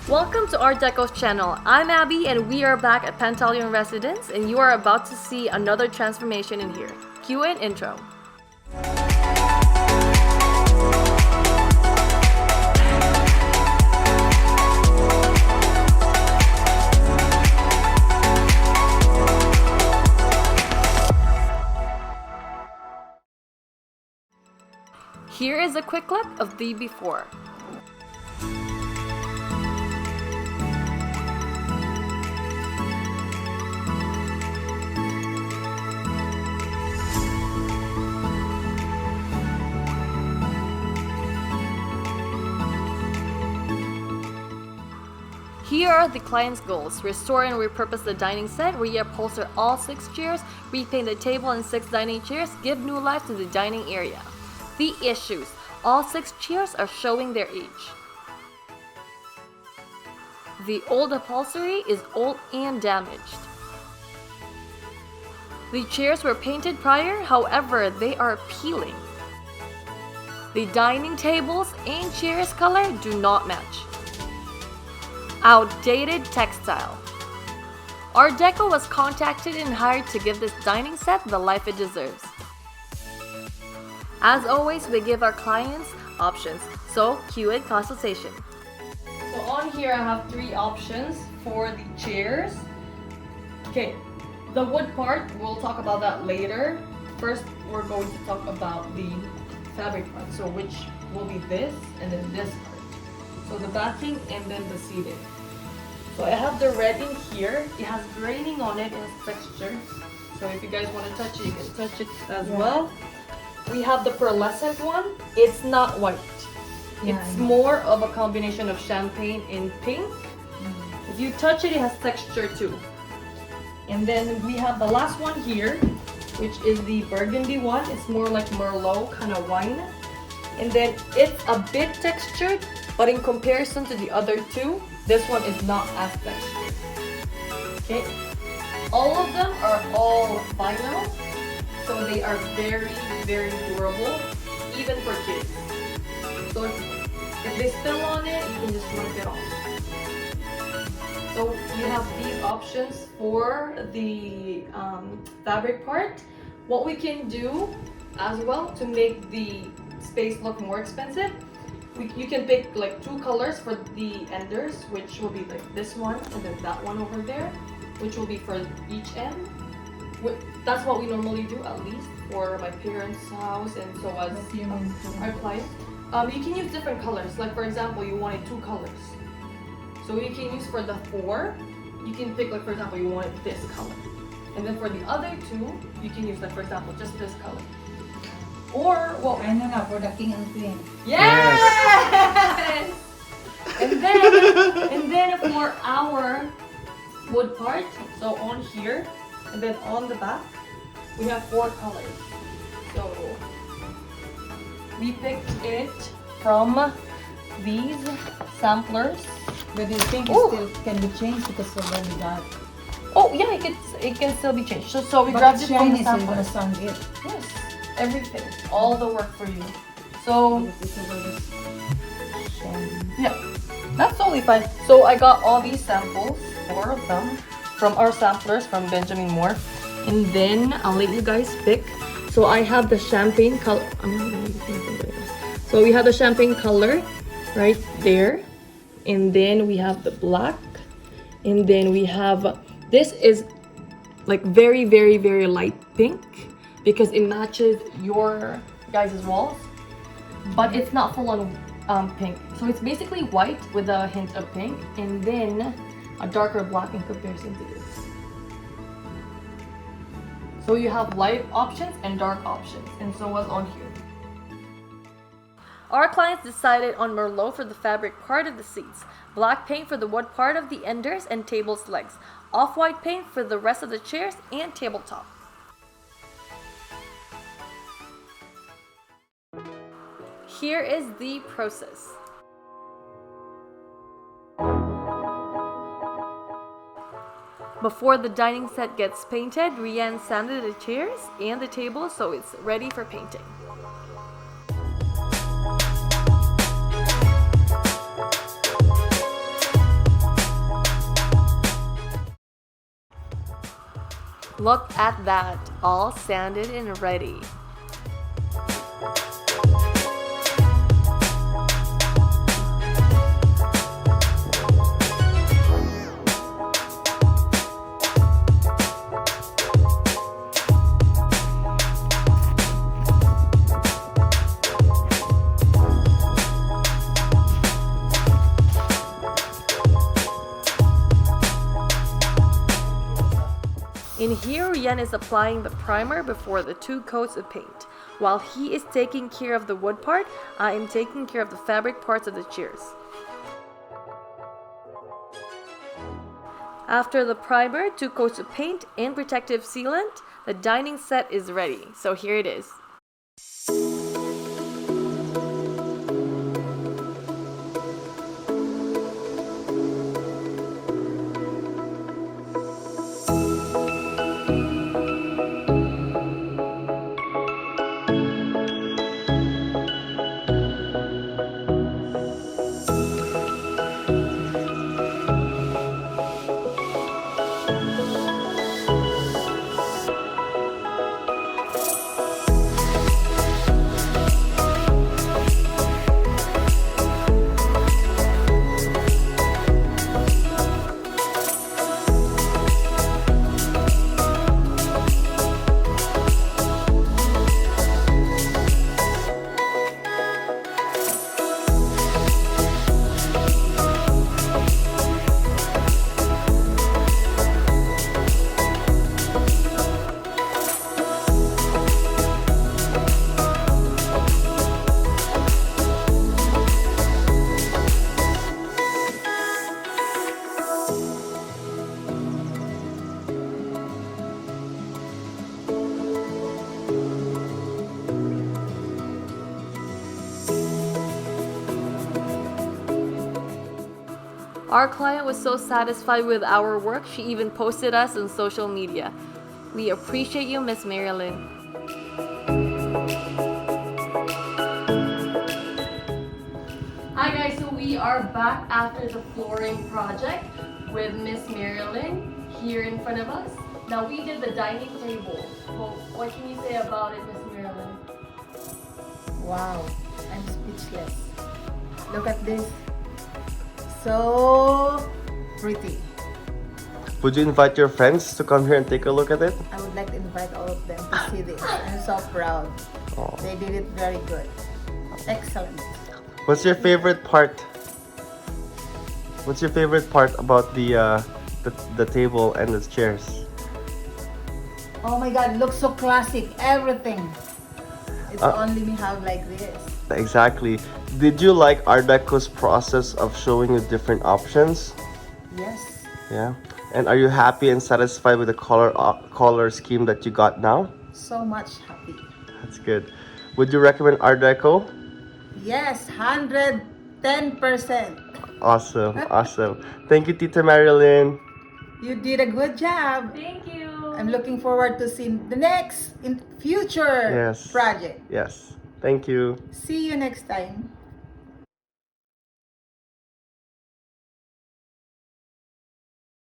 Welcome to ARdeco's channel. I'm Abby and we are back at Pantaleon Residence and you are about to see another transformation in here. Cue in intro. Here is a quick clip of the before. Here are the client's goals: restore and repurpose the dining set, reupholster all 6 chairs, repaint the table and 6 dining chairs, give new life to the dining area. The issues: all 6 chairs are showing their age. The old upholstery is old and damaged. The chairs were painted prior, however, they are peeling. The dining tables and chairs color do not match. Outdated textile. ARdeco was contacted and hired to give this dining set the life it deserves. As always, we give our clients options, so cue in consultation. So on here I have 3 options for the chairs. Okay, the wood part, we'll talk about that later. First, we're going to talk about the fabric part, so which will be this and then this part. So the backing and then the seating. So I have the red in here. It has graining on it, it has texture. So if you guys want to touch it, you can touch it as well. We have the pearlescent one. It's not white. It's more of a combination of champagne and pink. If you touch it, it has texture too. And then we have the last one here, which is the burgundy one. It's more like Merlot kind of wine. And then it's a bit textured, but in comparison to the other 2, this one is not as textured. Okay, all of them are all vinyl, so they are very, very durable, even for kids. So if they spill on it, you can just wipe it off. So you have these options for the fabric part. What we can do as well to make the space look more expensive, you can pick like 2 colors for the enders, which will be like this one and then that one over there, which will be for each end. That's what we normally do, at least for my parents' house and so as our clients. You can use different colors. Like for example, you wanted 2 colors, so you can use for the 4. You can pick like for example, you wanted this color, and then for the other 2, you can use like for example just this color. Or what? I know now, for the king and queen. Yes! and then for our wood part, so on here and then on the back, we have 4 colors. So we picked it from these samplers. But you think it still can be changed because it's already dark? Oh yeah, it can still be changed. So we grabbed it from the samplers. Sun it. Yes, everything, all the work for you. So yeah, that's totally fine. So I got all these samples, 4 of them, from our samplers from Benjamin Moore, and then I'll let you guys pick. So I have the champagne color. So we have the champagne color right there, and then we have the black, and then we have this is like very, very, very light pink because it matches your guys' walls, but it's not full on pink. So it's basically white with a hint of pink, and then a darker black in comparison to this. So you have light options and dark options, and so was on here. Our clients decided on Merlot for the fabric part of the seats, black paint for the wood part of the enders and table's legs, off-white paint for the rest of the chairs and tabletop. Here is the process. Before the dining set gets painted, Rianne sanded the chairs and the table so it's ready for painting. Look at that, all sanded and ready. In here, Yan is applying the primer before the 2 coats of paint. While he is taking care of the wood part, I am taking care of the fabric parts of the chairs. After the primer, 2 coats of paint, and protective sealant, the dining set is ready. So here it is. Our client was so satisfied with our work, she even posted us on social media. We appreciate you, Miss Marilyn. Hi guys, so we are back after the flooring project with Miss Marilyn here in front of us. Now we did the dining table. Well, what can you say about it, Miss Marilyn? Wow, I'm speechless. Look at this. So pretty. Would you invite your friends to come here and take a look at it? I would like to invite all of them to see this. I'm so proud. Oh. They did it very good. Excellent. What's your favorite part? What's your favorite part about the table and the chairs? Oh my God, it looks so classic. Everything. It's only me have like this. Exactly. Did you like ARdeco's process of showing you different options? Yes. Yeah. And are you happy and satisfied with the color scheme that you got now? So much happy. That's good. Would you recommend ARdeco? Yes, 110%. Awesome. Awesome. Thank you, Tita Marilyn. You did a good job. Thank you. I'm looking forward to seeing the next in future Yes. project. Yes. Thank you. See you next time.